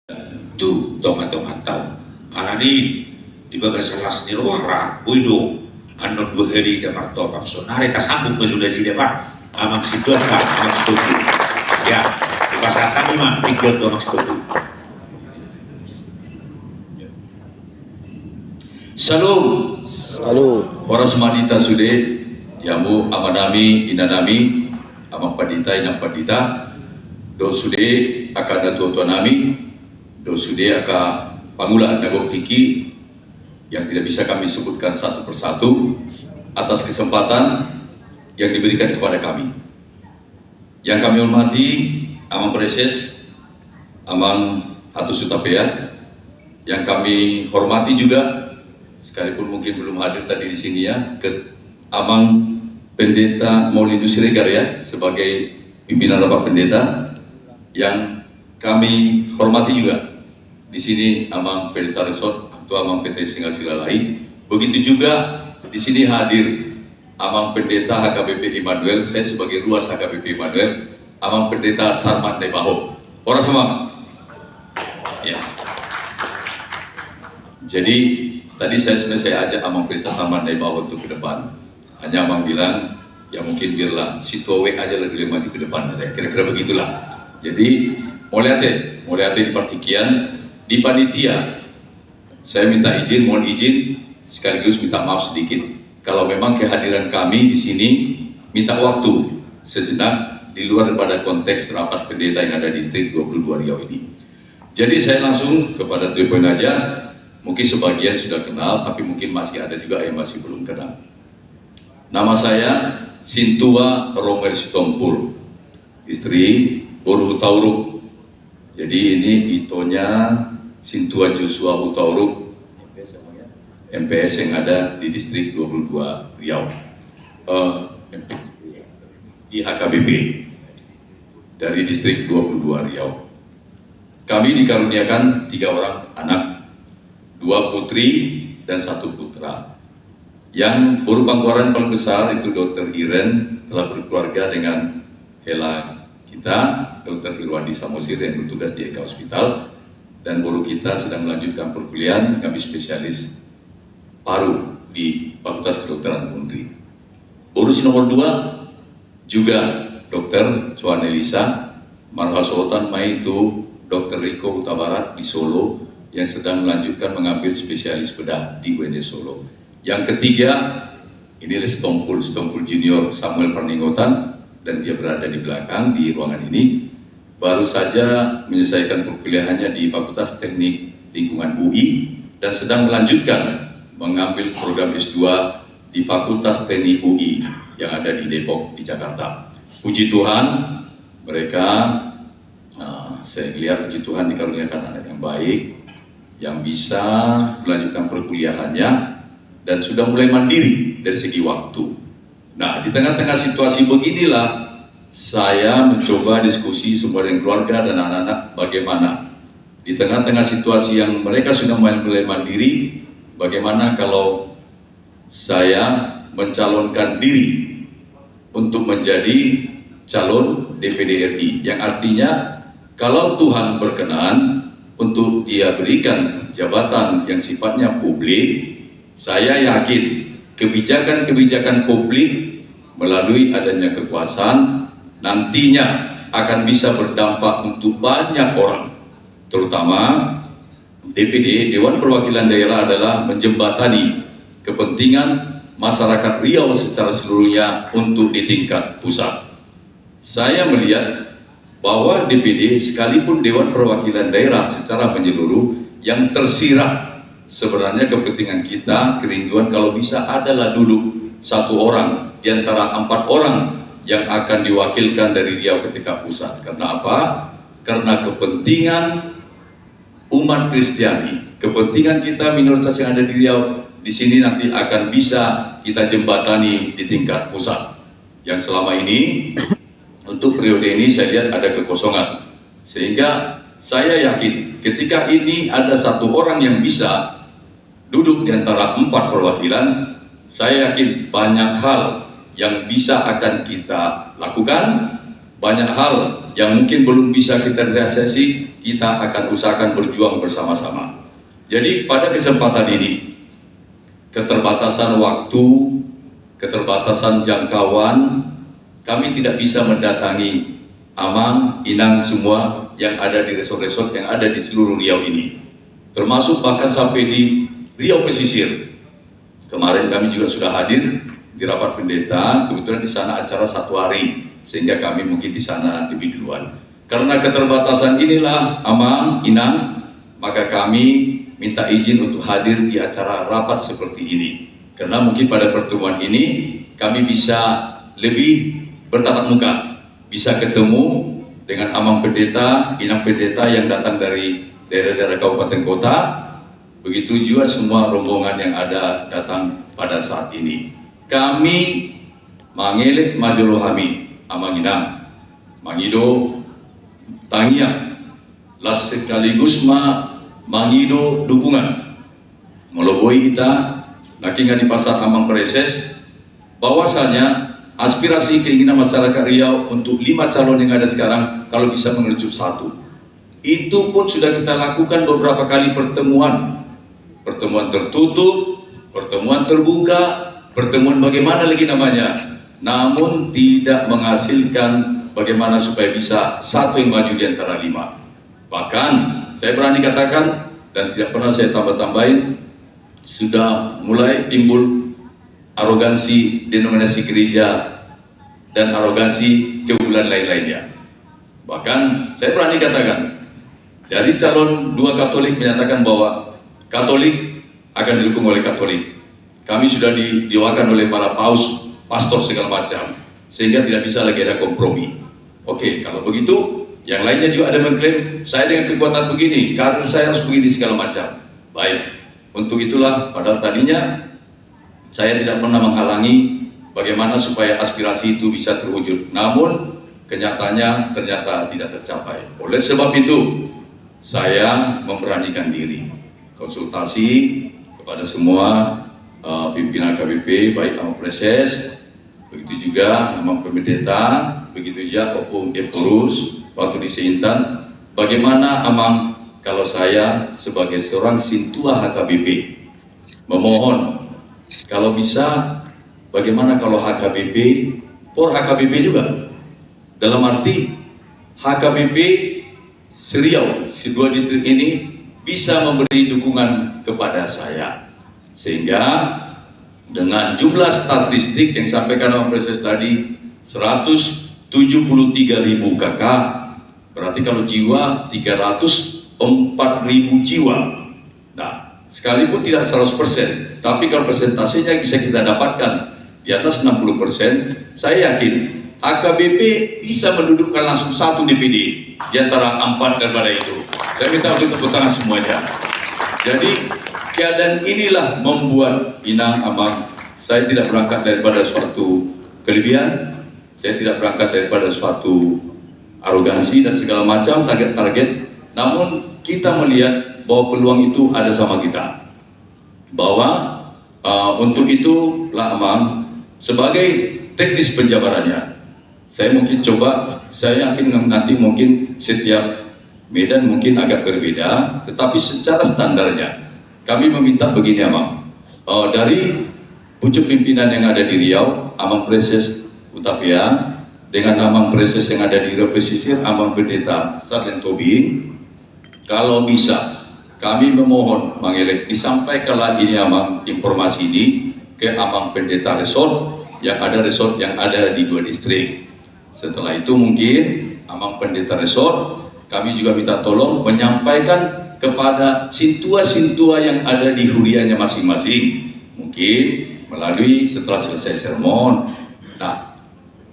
tu tomat-tomatan anani di bagas selas ni ruara wido anu 2 hari ke marto papso nare ta sambung ke sudah sini pak amang situ apa amang situ ya di pasar kami mah pikir tu amang situ. Salam para semanita sude jamu amanami inanami amang padita inang padita do sude akan datu nami do sude akan pangulaan nagok tiki yang tidak bisa kami sebutkan satu persatu atas kesempatan yang diberikan kepada kami. Yang kami hormati Amang Preses, Amang Hatu Sutapea, yang kami hormati juga sekalipun mungkin belum hadir tadi di sini ya, ke Amang Pendeta Maulidus Siregar ya sebagai pimpinan Bapak Pendeta, yang kami hormati juga di sini Amang Pendeta Resort Ketua Amang PT Singa Silalai. Begitu juga di sini hadir Amang Pendeta HKBP Immanuel, saya sebagai ruas HKBP Immanuel, Amang Pendeta Sarman Debaho. Orang semua. Ya. Jadi tadi saya ajak Amang Pendeta Sarman Debaho untuk ke depan. Hanya Amang bilang ya mungkin biarlah si Towe aja lah dulu maju ke depan. Kira-kira begitulah. Jadi mulai di partikian di panitia. Saya minta izin, mohon izin, sekaligus minta maaf sedikit. Kalau memang kehadiran kami di sini minta waktu sejenak di luar daripada konteks rapat pendeta yang ada di distrik 22 Riau ini. Jadi saya langsung kepada telepon aja. Mungkin sebagian sudah kenal, tapi mungkin masih ada juga yang masih belum kenal. Nama saya Sintua Romer Sitompul, istri Boru Tauruk. Jadi ini itonya Sintua Joshua Hutauruk, MPS yang ada di distrik 22 Riau, di HKBP dari distrik 22 Riau. Kami dikaruniakan 3 orang anak, 2 putri dan 1 putra. Yang baru pangkuaran paling besar itu Dr. Iren telah berkeluarga dengan Hela kita, Dr. Irwandi Samosir yang bertugas di Eka Hospital. Dan baru kita sedang melanjutkan perkuliahan, kami spesialis paru di Fakultas Kedokteran Undri. Urus nomor 2 juga Dr. Cuan Elisa Marhasotan Maitu, Dr. Riko Utabarat di Solo yang sedang melanjutkan mengambil spesialis bedah di UND Solo. Yang ketiga ini Stompul Junior Samuel Perninggotan, dan dia berada di belakang di ruangan ini. Baru saja menyelesaikan perkuliahannya di Fakultas Teknik Lingkungan UI dan sedang melanjutkan mengambil program S2 di Fakultas Teknik UI yang ada di Depok di Jakarta. Puji Tuhan, mereka saya lihat puji Tuhan dikaruniakan anak yang baik, yang bisa melanjutkan perkuliahannya dan sudah mulai mandiri dari segi waktu. Nah, di tengah-tengah situasi beginilah saya mencoba diskusi semua dengan keluarga dan anak-anak bagaimana di tengah-tengah situasi yang mereka sudah mulai mandiri, bagaimana kalau saya mencalonkan diri untuk menjadi calon DPD RI, yang artinya kalau Tuhan berkenan untuk dia berikan jabatan yang sifatnya publik, saya yakin kebijakan-kebijakan publik melalui adanya kekuasaan nantinya akan bisa berdampak untuk banyak orang, terutama DPD, Dewan Perwakilan Daerah adalah menjembatani kepentingan masyarakat Riau secara seluruhnya untuk di tingkat pusat. Saya melihat bahwa DPD sekalipun Dewan Perwakilan Daerah secara menyeluruh yang tersirat sebenarnya kepentingan kita, kerinduan kalau bisa adalah duduk 1 orang di antara 4 orang yang akan diwakilkan dari Riau ketika pusat. Karena apa? Karena kepentingan umat Kristiani, kepentingan kita minoritas yang ada di Riau di sini nanti akan bisa kita jembatani di tingkat pusat. Yang selama ini untuk periode ini saya lihat ada kekosongan, sehingga saya yakin ketika ini ada 1 orang yang bisa duduk di antara 4 perwakilan, saya yakin banyak hal yang bisa akan kita lakukan banyak hal yang mungkin belum bisa kita realisasi, kita akan usahakan berjuang bersama-sama. Jadi pada kesempatan ini, keterbatasan waktu, keterbatasan jangkauan, kami tidak bisa mendatangi Amang, Inang semua yang ada di resort-resort yang ada di seluruh Riau ini, termasuk bahkan sampai di Riau Pesisir. Kemarin kami juga sudah hadir di rapat pendeta, kebetulan di sana acara 1 hari, sehingga kami mungkin di sana lebih duluan. Karena keterbatasan inilah Amang, Inang, maka kami minta izin untuk hadir di acara rapat seperti ini. Karena mungkin pada pertemuan ini kami bisa lebih bertatap muka, bisa ketemu dengan Amang Pendeta, Inang Pendeta yang datang dari daerah-daerah kabupaten kota, begitu juga semua rombongan yang ada datang pada saat ini. Kami mangelet majolohami Amang Inang, mangido tangia, las sekaligus mangido dukungan, meloboi kita, nakinga di pasar Amang Preses, bahwasanya aspirasi keinginan masyarakat Riau untuk 5 calon yang ada sekarang, kalau bisa mengerucut 1. Itu pun sudah kita lakukan beberapa kali pertemuan. Pertemuan tertutup, pertemuan terbuka, pertemuan bagaimana lagi namanya. Namun tidak menghasilkan bagaimana supaya bisa 1 yang maju di antara 5. Bahkan saya berani katakan, dan tidak pernah saya tambah-tambahin, sudah mulai timbul arogansi denominasi gereja dan arogansi keunggulan lain-lainnya. Bahkan saya berani katakan, dari calon 2 Katolik menyatakan bahwa Katolik akan didukung oleh Katolik. Kami sudah diwakilkan oleh para paus, pastor segala macam, sehingga tidak bisa lagi ada kompromi. Oke, kalau begitu, yang lainnya juga ada mengklaim saya dengan kekuatan begini, karena saya harus begini segala macam. Baik, untuk itulah padahal tadinya saya tidak pernah menghalangi bagaimana supaya aspirasi itu bisa terwujud. Namun kenyataannya ternyata tidak tercapai. Oleh sebab itu saya memberanikan diri konsultasi kepada semua pimpinan KBP, baik Amang Preses, begitu juga Amang Pendeta, begitu juga Opung Eporus, waktu di Seintan. Bagaimana Amang kalau saya sebagai seorang Sintua HKBP memohon, kalau bisa bagaimana kalau HKBP, por HKBP juga, dalam arti HKBP Seriau, si 2 distrik ini bisa memberi dukungan kepada saya, sehingga dengan jumlah statistik yang sampaikan Amang Preses tadi 173.000 KK, berarti kalau jiwa 304.000 jiwa. Nah, sekalipun tidak 100%, tapi kalau persentasenya bisa kita dapatkan di atas 60%, saya yakin HKBP bisa mendudukkan langsung 1 DPD di antara 4 daripada itu. Saya minta untuk tepuk tangan semuanya. Jadi keadaan inilah membuat Inang, Amang, saya tidak berangkat daripada suatu kelebihan, saya tidak berangkat daripada suatu arogansi dan segala macam target-target, namun kita melihat bahwa peluang itu ada sama kita, bahwa untuk itu lah Amang sebagai teknis penjabarannya, saya mungkin coba, saya yakin nanti mungkin setiap medan mungkin agak berbeda, tetapi secara standarnya kami meminta begini Amang, dari pucuk pimpinan yang ada di Riau, Amang Preses Utapia, dengan Amang Preses yang ada di Riau Pesisir, Amang Pendeta Sarlen Tobing, kalau bisa kami memohon mengelek disampaikanlah ini Amang informasi ini ke Amang Pendeta Resort yang ada di 2 distrik. Setelah itu mungkin Amang Pendeta Resort kami juga minta tolong menyampaikan kepada sintua-sintua yang ada di hurianya masing-masing, mungkin melalui setelah selesai sermon. Nah,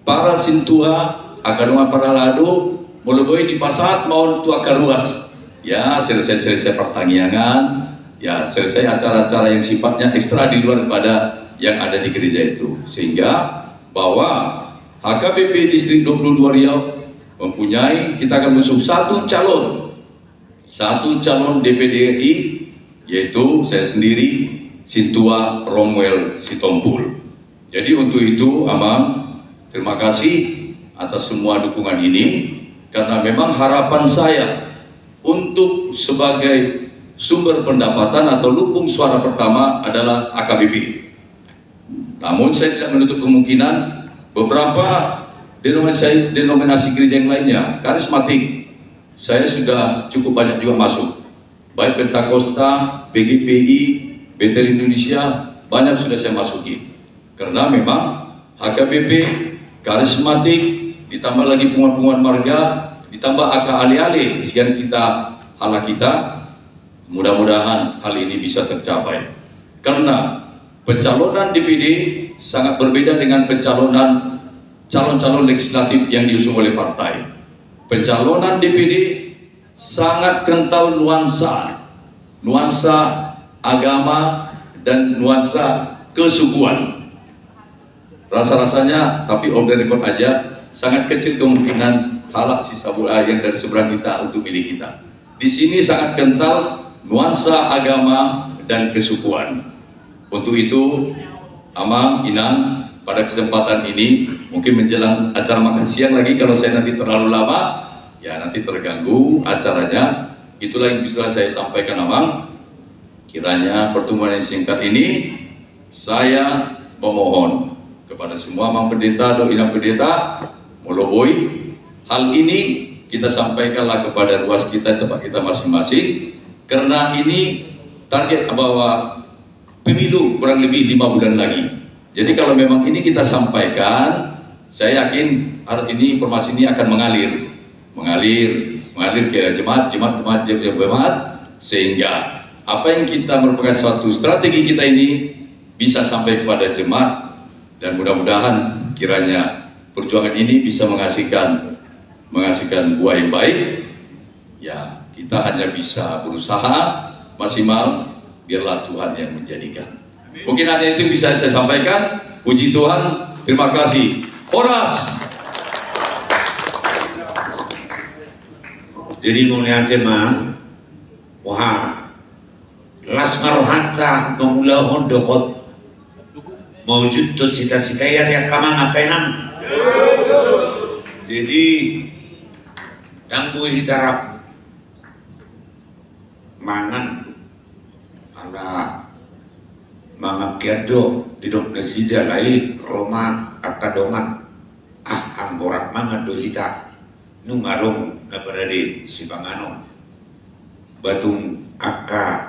para sintua agadungan para lado mulai di pasat mau tua karuas, ya selesai pertanian, ya selesai acara-acara yang sifatnya ekstra di luar daripada yang ada di gereja itu, sehingga bahwa HKBP Distrik 22 Riau mempunyai, kita akan mengusung 1 calon DPD RI, yaitu saya sendiri, Sintua Romwell Sitompul. Jadi untuk itu Amang, terima kasih atas semua dukungan ini, karena memang harapan saya untuk sebagai sumber pendapatan atau lumbung suara pertama adalah AKBP. Namun saya tidak menutup kemungkinan beberapa denominasi gereja yang lainnya, karismatik, saya sudah cukup banyak juga masuk. Baik Pentakosta, PGPI, Betel Indonesia, banyak sudah saya masuki. Karena memang HKBP, karismatik, ditambah lagi penguat-penguat marga, ditambah alih-alih sekian kita, hala kita, mudah-mudahan hal ini bisa tercapai. Karena pencalonan DPD sangat berbeda dengan pencalonan calon-calon legislatif yang diusung oleh partai. Pencalonan DPD sangat kental nuansa agama dan nuansa kesukuan. Rasa-rasanya, tapi on the record aja, sangat kecil kemungkinan halak sisa bola yang dari seberang kita untuk milih kita. Di sini sangat kental nuansa agama dan kesukuan. Untuk itu, Amang, Inang, pada kesempatan ini, mungkin menjelang acara makan siang lagi, kalau saya nanti terlalu lama, ya nanti terganggu acaranya. Itulah yang bisa saya sampaikan, Amang. Kiranya pertemuan yang singkat ini, saya memohon kepada semua Amang Pendeta, Inang Pendeta, Moloboi, hal ini kita sampaikanlah kepada ruas kita, tempat kita masing-masing, karena ini target bahwa pemilu kurang lebih 5 bulan lagi. Jadi kalau memang ini kita sampaikan, saya yakin hari ini informasi ini akan mengalir ke jemaat, sehingga apa yang kita merupakan suatu strategi kita ini bisa sampai kepada jemaat, dan mudah-mudahan kiranya perjuangan ini bisa menghasilkan buah yang baik. Ya, kita hanya bisa berusaha maksimal, biarlah Tuhan yang menjadikan. Mungkin hanya itu bisa saya sampaikan. Puji Tuhan, terima kasih. Horas. Jadi mulia tema, wah, las marohanta memula hondokot mewujud tu cita-cita yang kamang apenang. Jadi yang gue hitarap mangan ala mangakiado didok nasida lai Roma akadongan anggorak mangan do hita nungarong na berada si Bangano batung aka